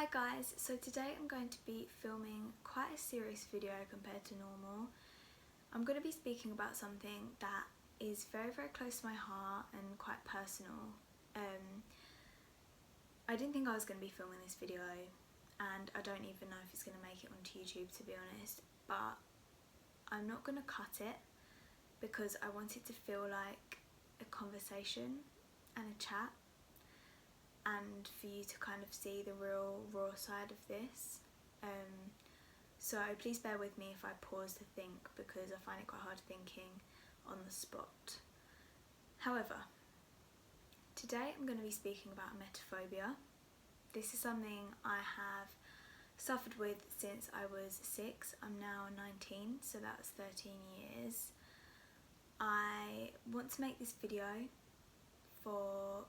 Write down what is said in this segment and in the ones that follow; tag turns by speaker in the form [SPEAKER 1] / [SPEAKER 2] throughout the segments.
[SPEAKER 1] Hi guys, so today I'm going to be filming quite a serious video compared to normal. I'm going to be speaking about something that is very close to my heart and quite personal. I didn't think I was going to be filming this video, and I don't even know if it's going to make it onto YouTube, to be honest, but I'm not going to cut it because I want it to feel like a conversation and a chat, and for you to kind of see the real raw side of this. So please bear with me if I pause to think, because I find it quite hard thinking on the spot. However, today I'm going to be speaking about emetophobia. This is something I have suffered with since I was 6. I'm now 19, so that's 13 years. I want to make this video for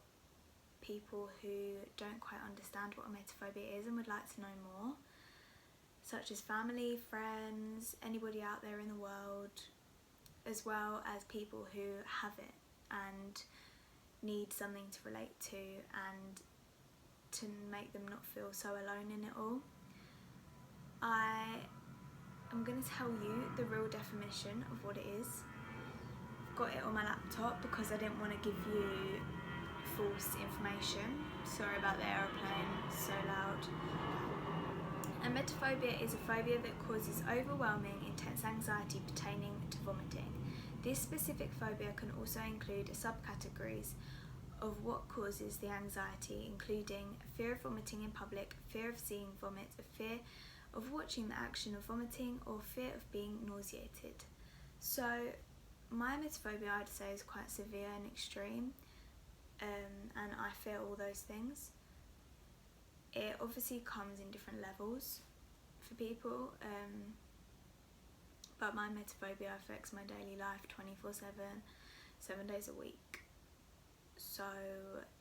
[SPEAKER 1] people who don't quite understand what emetophobia is and would like to know more, such as family, friends, anybody out there in the world, as well as people who have it and need something to relate to and to make them not feel so alone in it all. I am going to tell you the real definition of what it is. I've got it on my laptop because I didn't want to give you false information. Sorry about the aeroplane, so loud. Emetophobia is a phobia that causes overwhelming, intense anxiety pertaining to vomiting. This specific phobia can also include subcategories of what causes the anxiety, including fear of vomiting in public, fear of seeing vomit, a fear of watching the action of vomiting, or fear of being nauseated. So my emetophobia, I'd say, is quite severe and extreme. And I fear all those things. It obviously comes in different levels for people, but my emetophobia affects my daily life 24/7, 7 days a week. So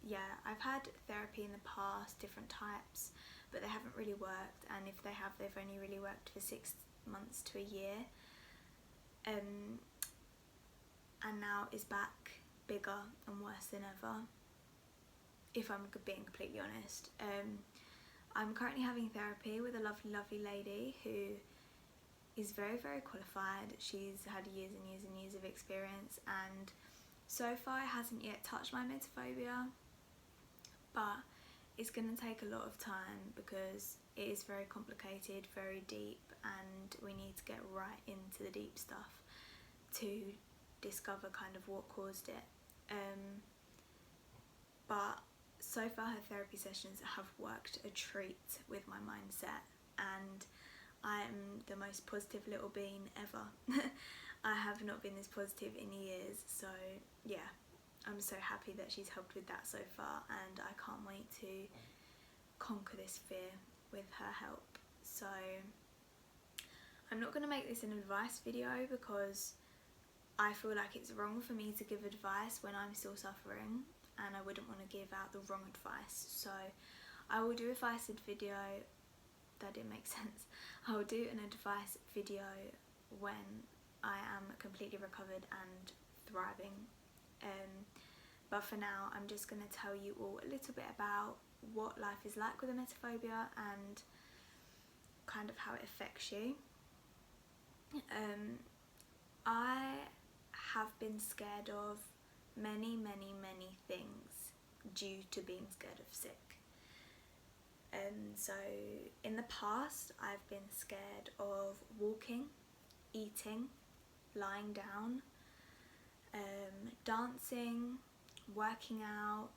[SPEAKER 1] yeah, I've had therapy in the past, different types, but they haven't really worked, and if they have, they've only really worked for 6 months to a year. And now it's back, bigger and worse than ever, if I'm being completely honest. I'm currently having therapy with a lovely lady who is very qualified. She's had years and years of experience, and so far it hasn't yet touched my emetophobia, but it's going to take a lot of time because it is very complicated, very deep, and we need to get right into the deep stuff to discover kind of what caused it. But so far her therapy sessions have worked a treat with my mindset, and I'm the most positive little bean ever. I have not been this positive in years, so yeah, I'm so happy that she's helped with that so far, and I can't wait to conquer this fear with her help. So I'm not going to make this an advice video because I feel like it's wrong for me to give advice when I'm still suffering, and I wouldn't want to give out the wrong advice. So I will do a advice video. That didn't make sense. I will do an advice video when I am completely recovered and thriving. But for now, I'm just going to tell you all a little bit about what life is like with emetophobia and kind of how it affects you. I have been scared of many things due to being scared of sick. So in the past, I've been scared of walking, eating, lying down, dancing, working out,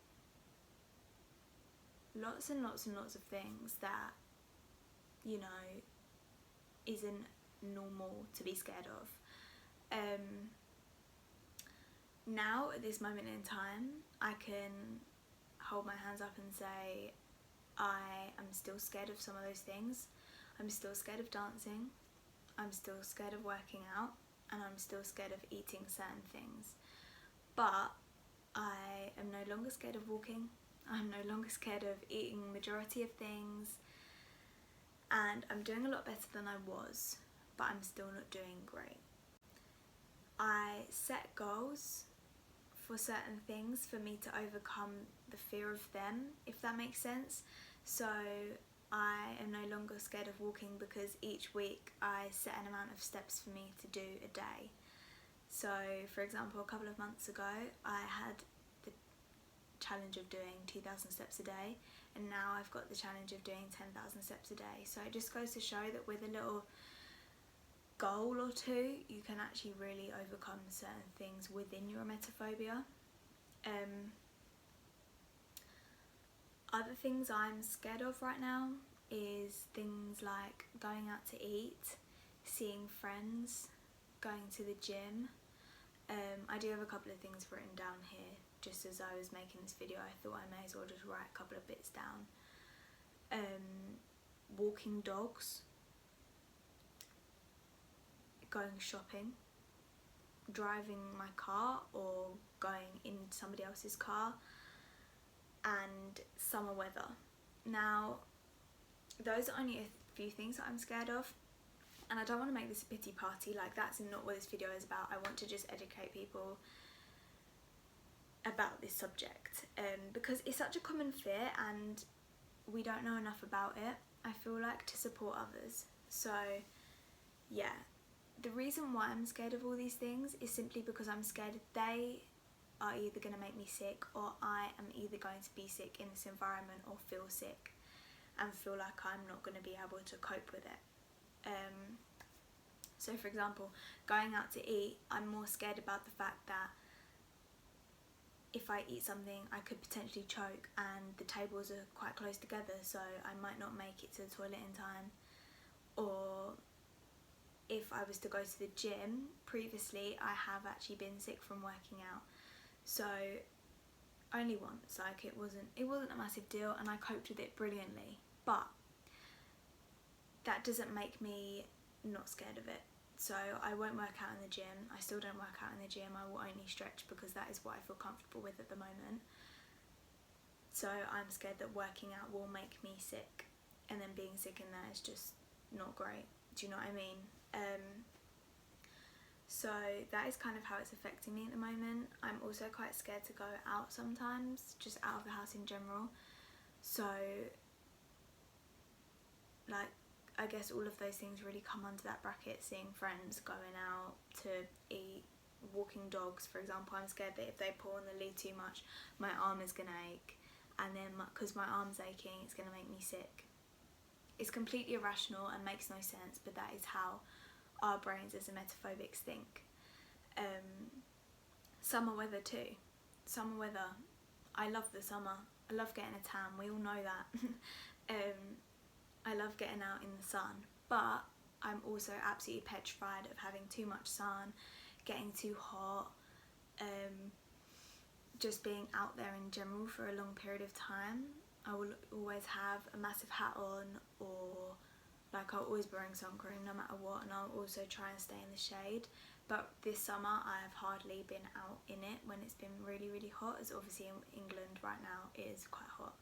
[SPEAKER 1] lots and lots of things that, you know, isn't normal to be scared of. Now at this moment in time, I can hold my hands up and say I am still scared of some of those things. I'm still scared of dancing, I'm still scared of working out, and I'm still scared of eating certain things. But I am no longer scared of walking, I'm no longer scared of eating majority of things, and I'm doing a lot better than I was, but I'm still not doing great. I set goals for certain things for me to overcome the fear of them, if that makes sense. So I am no longer scared of walking because each week I set an amount of steps for me to do a day. So for example, a couple of months ago I had the challenge of doing 2,000 steps a day, and now I've got the challenge of doing 10,000 steps a day. So it just goes to show that with a little goal or two you can actually really overcome certain things within your emetophobia. Other things I'm scared of right now is things like going out to eat, seeing friends, going to the gym. I do have a couple of things written down here. Just as I was making this video, I thought I may as well just write a couple of bits down. Walking dogs, going shopping, driving my car or going in somebody else's car, and summer weather. Now, those are only a few things that I'm scared of, and I don't want to make this a pity party. Like, that's not what this video is about. I want to just educate people about this subject, because it's such a common fear and we don't know enough about it, I feel like, to support others. So yeah, the reason why I'm scared of all these things is simply because I'm scared they are either going to make me sick, or I am either going to be sick in this environment or feel sick and feel like I'm not going to be able to cope with it. So for example, going out to eat, I'm more scared about the fact that if I eat something I could potentially choke, and the tables are quite close together, so I might not make it to the toilet in time. Or if I was to go to the gym, previously I have actually been sick from working out. So only once, like it wasn't a massive deal and I coped with it brilliantly, but that doesn't make me not scared of it. So I won't work out in the gym. I still don't work out in the gym. I will only stretch because that is what I feel comfortable with at the moment. So I'm scared that working out will make me sick, and then being sick in there is just not great. Do you know what I mean? So that is kind of how it's affecting me at the moment. I'm also quite scared to go out sometimes, just out of the house in general. So like, I guess all of those things really come under that bracket: seeing friends, going out to eat, walking dogs. For example, I'm scared that if they pull on the lead too much, my arm is going to ache, and then because my arm's aching, it's going to make me sick. It's completely irrational and makes no sense, but that is how our brains as emetophobics think. Summer weather too. Summer weather. I love the summer. I love getting a tan. We all know that. I love getting out in the sun, but I'm also absolutely petrified of having too much sun, getting too hot, just being out there in general for a long period of time. I will always have a massive hat on, or like I'll always be wearing sun cream no matter what, and I'll also try and stay in the shade. But this summer I have hardly been out in it when it's been really, really hot, as obviously in England right now it is quite hot.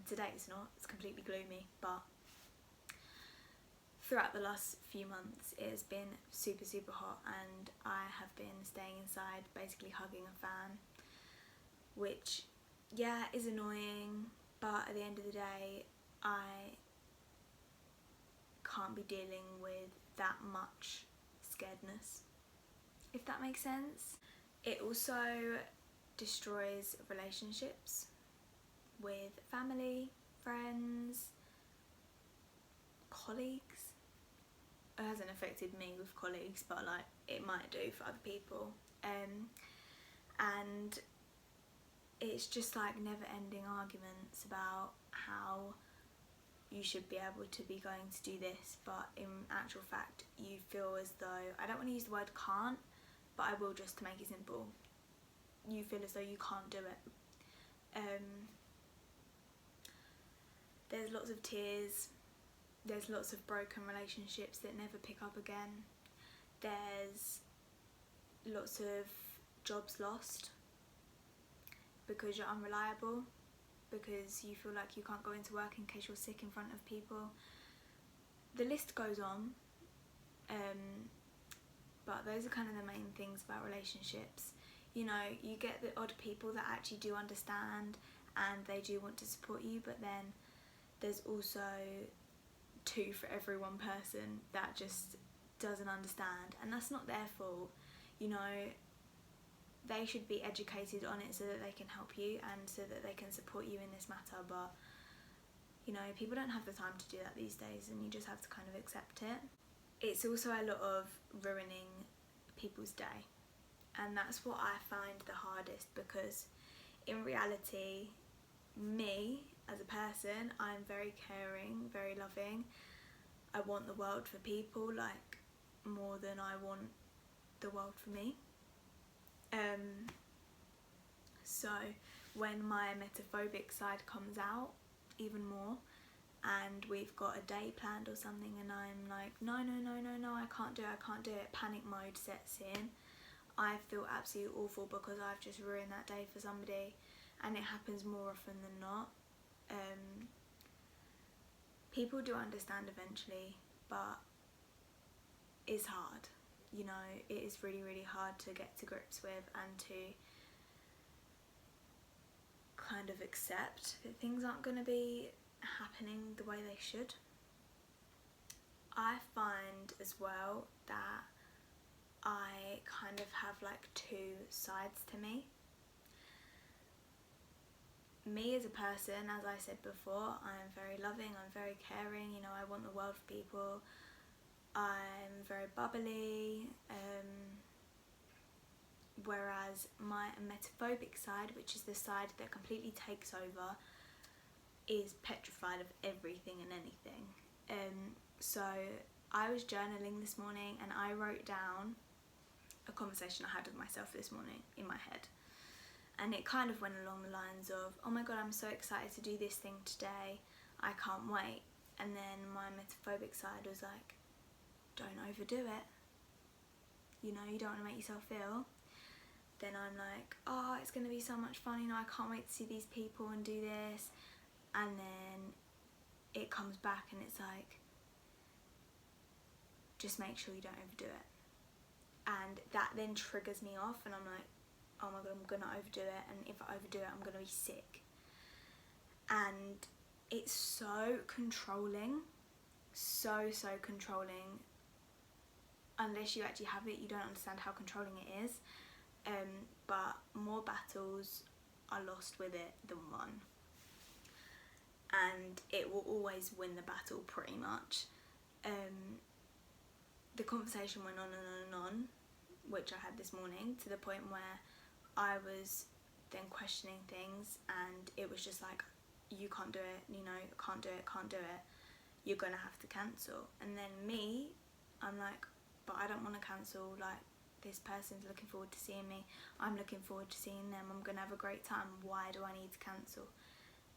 [SPEAKER 1] Today it's not, it's completely gloomy, but throughout the last few months it has been super, super hot, and I have been staying inside, basically hugging a fan, which, yeah, is annoying, but at the end of the day I can't be dealing with that much scaredness, if that makes sense. It also destroys relationships with family, friends, colleagues. It hasn't affected me with colleagues, but like it might do for other people. And it's just like never ending arguments about how you should be able to be going to do this, but in actual fact you feel as though, I don't want to use the word can't, but I will just to make it simple, you feel as though you can't do it. There's lots of tears, there's lots of broken relationships that never pick up again, there's lots of jobs lost because you're unreliable, because you feel like you can't go into work in case you're sick in front of people. The list goes on, but those are kind of the main things about relationships. You know, you get the odd people that actually do understand and they do want to support you, but then there's also 2 for every 1 person that just doesn't understand, and that's not their fault. You know, they should be educated on it so that they can help you and so that they can support you in this matter, but you know, people don't have the time to do that these days, and you just have to kind of accept it. It's also a lot of ruining people's day, and that's what I find the hardest, because in reality, me as a person, I'm very caring, very loving. I want the world for people, like, more than I want the world for me. So when my emetophobic side comes out even more, and we've got a day planned or something, and I'm like, no, I can't do it, panic mode sets in, I feel absolutely awful because I've just ruined that day for somebody, and it happens more often than not. People do understand eventually, but it's hard. You know, it is really, really hard to get to grips with and to kind of accept that things aren't going to be happening the way they should. I find as well that I kind of have like 2 sides to me. Me as a person, as I said before, I'm very loving, I'm very caring, you know, I want the world for people. I'm very bubbly, whereas my emetophobic side, which is the side that completely takes over, is petrified of everything and anything. So I was journaling this morning, and I wrote down a conversation I had with myself this morning in my head, and it kind of went along the lines of, oh my god, I'm so excited to do this thing today, I can't wait. And then my emetophobic side was like, don't overdo it, you know, you don't want to make yourself ill. Then I'm like, oh, it's going to be so much fun, you know, I can't wait to see these people and do this. And then it comes back and it's like, just make sure you don't overdo it. And that then triggers me off, and I'm like, oh my god, I'm going to overdo it, and if I overdo it, I'm going to be sick. And it's so controlling, so controlling. Unless you actually have it, you don't understand how controlling it is. But more battles are lost with it than won. And it will always win the battle, pretty much. The conversation went on and on, which I had this morning, to the point where I was then questioning things, and it was just like, you can't do it, you know, can't do it, you're gonna have to cancel. And then me, I'm like, but I don't want to cancel, like, this person's looking forward to seeing me, I'm looking forward to seeing them, I'm gonna have a great time, why do I need to cancel?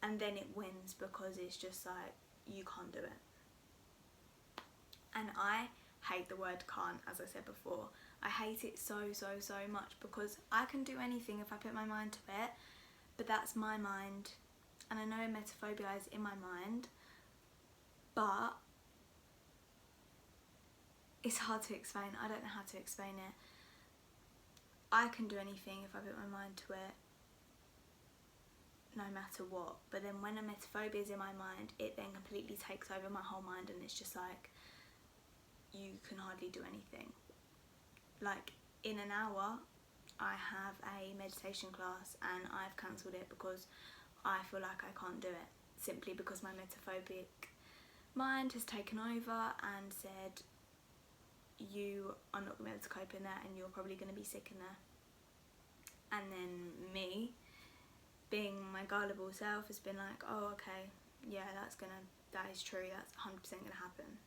[SPEAKER 1] And then it wins, because it's just like, you can't do it. And I hate the word can't, as I said before. I hate it so much, because I can do anything if I put my mind to it, but that's my mind, and I know emetophobia is in my mind, but it's hard to explain. I don't know how to explain it. I can do anything if I put my mind to it, no matter what, but then when emetophobia is in my mind, it then completely takes over my whole mind, and it's just like, you can hardly do anything. Like, in an hour I have a meditation class, and I've cancelled it because I feel like I can't do it, simply because my emetophobic mind has taken over and said, you are not going to be able to cope in that, and you're probably going to be sick in there. And then me, being my gullible self, has been like, oh okay, yeah, that is true, that's 100% going to happen.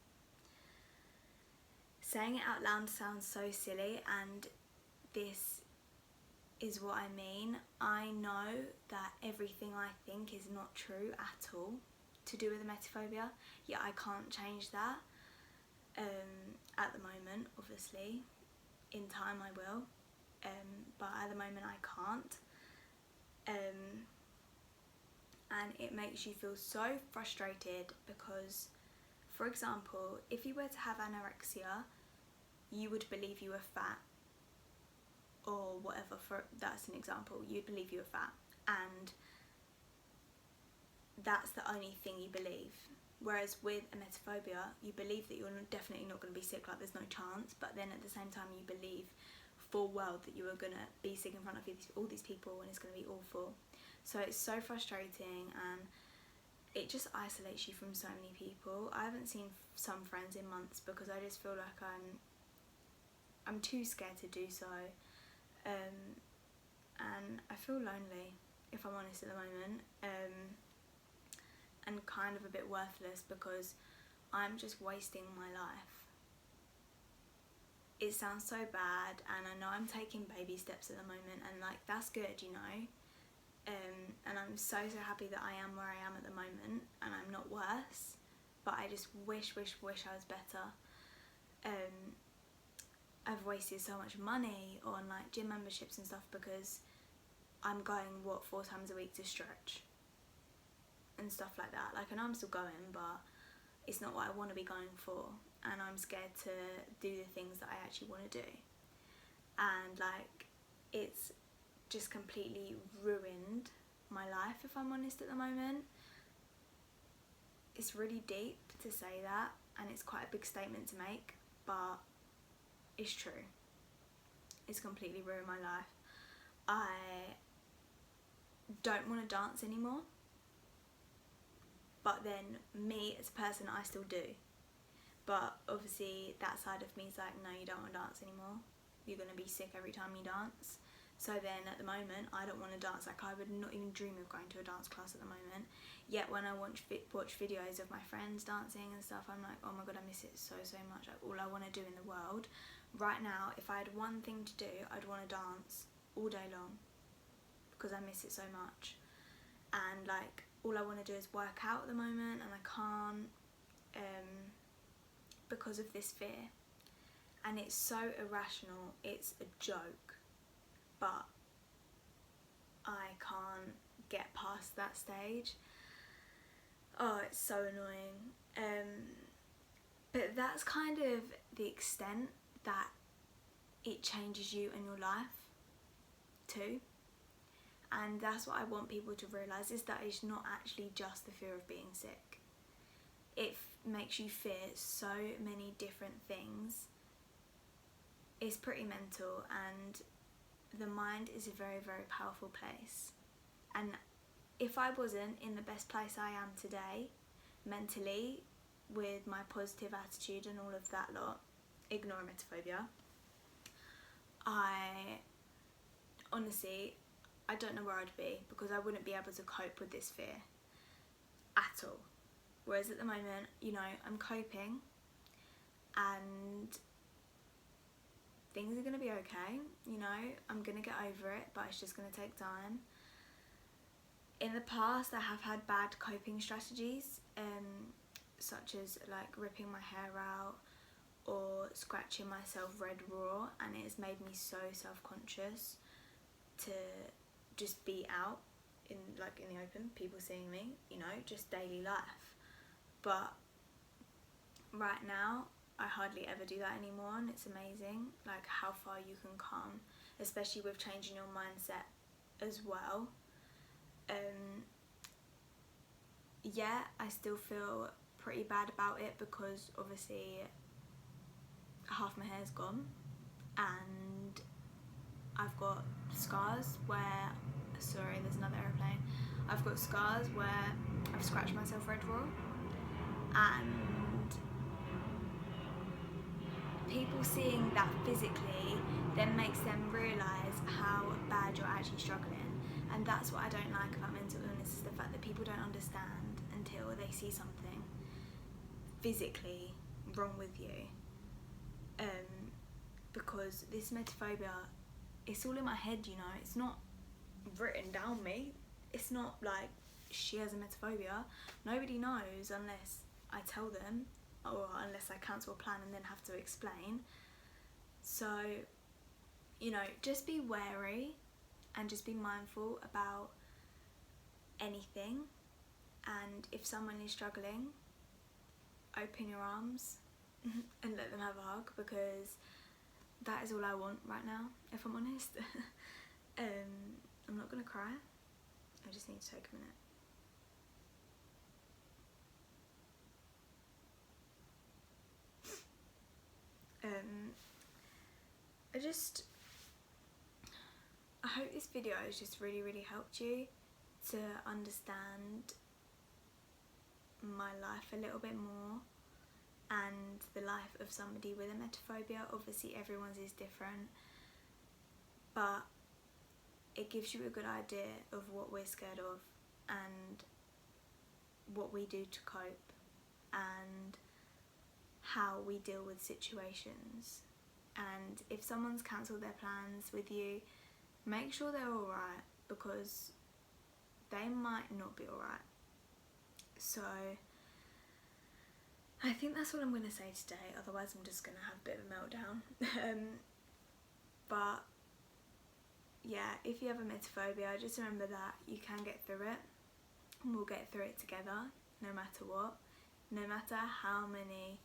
[SPEAKER 1] Saying it out loud sounds so silly, and this is what I mean. I know that everything I think is not true at all to do with emetophobia, yet I can't change that. At the moment, obviously, in time I will, but at the moment I can't. And it makes you feel so frustrated, because, for example, if you were to have anorexia, you would believe you were fat, or whatever, that's an example, you'd believe you were fat, and that's the only thing you believe. Whereas with emetophobia, you believe that you're definitely not going to be sick, like there's no chance, but then at the same time you believe full well that you are going to be sick in front of all these people and it's going to be awful. So it's so frustrating, and it just isolates you from so many people. I haven't seen some friends in months because I just feel like I'm too scared to do so, and I feel lonely, if I'm honest, at the moment, and kind of a bit worthless because I'm just wasting my life. It sounds so bad, and I know I'm taking baby steps at the moment, and like that's good, you know, and I'm so happy that I am where I am at the moment and I'm not worse, but I just wish I was better. I've wasted so much money on like gym memberships and stuff because I'm going 4 times a week to stretch and stuff like that. Like, I know I'm still going, but it's not what I want to be going for, and I'm scared to do the things that I actually want to do, and like it's just completely ruined my life, if I'm honest, at the moment. It's really deep to say that, and it's quite a big statement to make, but it's true. It's completely ruined my life. I don't want to dance anymore, but then me as a person, I still do. But obviously that side of me is like, no, you don't want to dance anymore. You're going to be sick every time you dance. So then at the moment, I don't want to dance. Like, I would not even dream of going to a dance class at the moment. Yet when I watch videos of my friends dancing and stuff, I'm like, oh my god, I miss it so much. Like, all I want to do in the world right now, if I had one thing to do, I'd want to dance all day long because I miss it so much. And like, all I want to do is work out at the moment, and I can't because of this fear. And it's so irrational, it's a joke, but I can't get past that stage. Oh, it's so annoying. But that's kind of the extent that it changes you and your life too. And that's what I want people to realise, is that it's not actually just the fear of being sick. It makes you fear so many different things. It's pretty mental, and the mind is a very powerful place. And if I wasn't in the best place I am today, mentally, with my positive attitude and all of that lot, ignore emetophobia, I don't know where I'd be, because I wouldn't be able to cope with this fear at all. Whereas at the moment, you know, I'm coping and things are going to be okay, you know, I'm going to get over it, but it's just going to take time. In the past, I have had bad coping strategies, such as like ripping my hair out or scratching myself red raw, and it has made me so self-conscious to just be out in the open, people seeing me, you know, just daily life. But right now, I hardly ever do that anymore, and it's amazing, like how far you can come, especially with changing your mindset as well. Yeah, I still feel pretty bad about it because obviously half my hair's gone, and I've got scars where, sorry, there's another aeroplane. I've got scars where I've scratched myself red raw, and people seeing that physically then makes them realise how bad you're actually struggling. And that's what I don't like about mental illness, is the fact that people don't understand until they see something physically wrong with you. Because this emetophobia, it's all in my head, you know, it's not written down me. It's not like she has emetophobia. Nobody knows unless I tell them, or unless I cancel a plan and then have to explain. So, you know, just be wary and just be mindful about anything. And if someone is struggling, open your arms and let them have a hug, because that is all I want right now, if I'm honest. I'm not gonna cry, I just need to take a minute. I hope this video has just really helped you to understand my life a little bit more and the life of somebody with emetophobia. Obviously everyone's is different, but it gives you a good idea of what we're scared of and what we do to cope and how we deal with situations. And if someone's cancelled their plans with you, make sure they're alright, because they might not be alright. So I think that's all I'm going to say today, otherwise I'm just going to have a bit of a meltdown. But yeah, if you have emetophobia, just remember that you can get through it, and we'll get through it together no matter what, no matter how many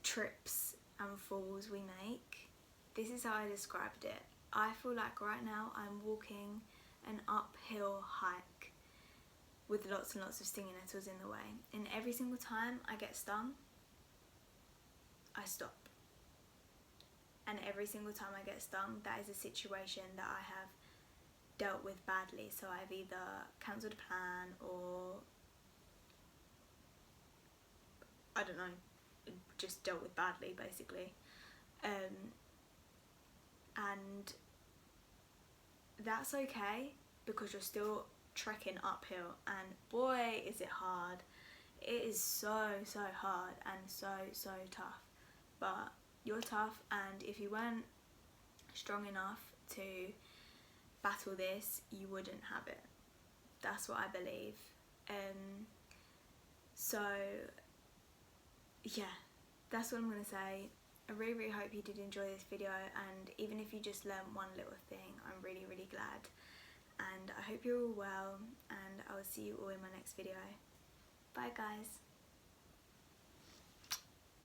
[SPEAKER 1] trips and falls we make. This is how I described it. I feel like right now I'm walking an uphill hike with lots and lots of stinging nettles in the way, and every single time I get stung, I stop. And every single time I get stung, that is a situation that I have dealt with badly. So I've either cancelled a plan or, I don't know, just dealt with badly basically. And that's okay, because you're still trekking uphill, and boy is it hard. It is so hard and so tough, but you're tough, and if you weren't strong enough to battle this, you wouldn't have it. That's what I believe. So yeah, that's what I'm going to say. I really hope you did enjoy this video, and even if you just learned one little thing, I'm really glad. And I hope you're all well, and I will see you all in my next video. Bye guys.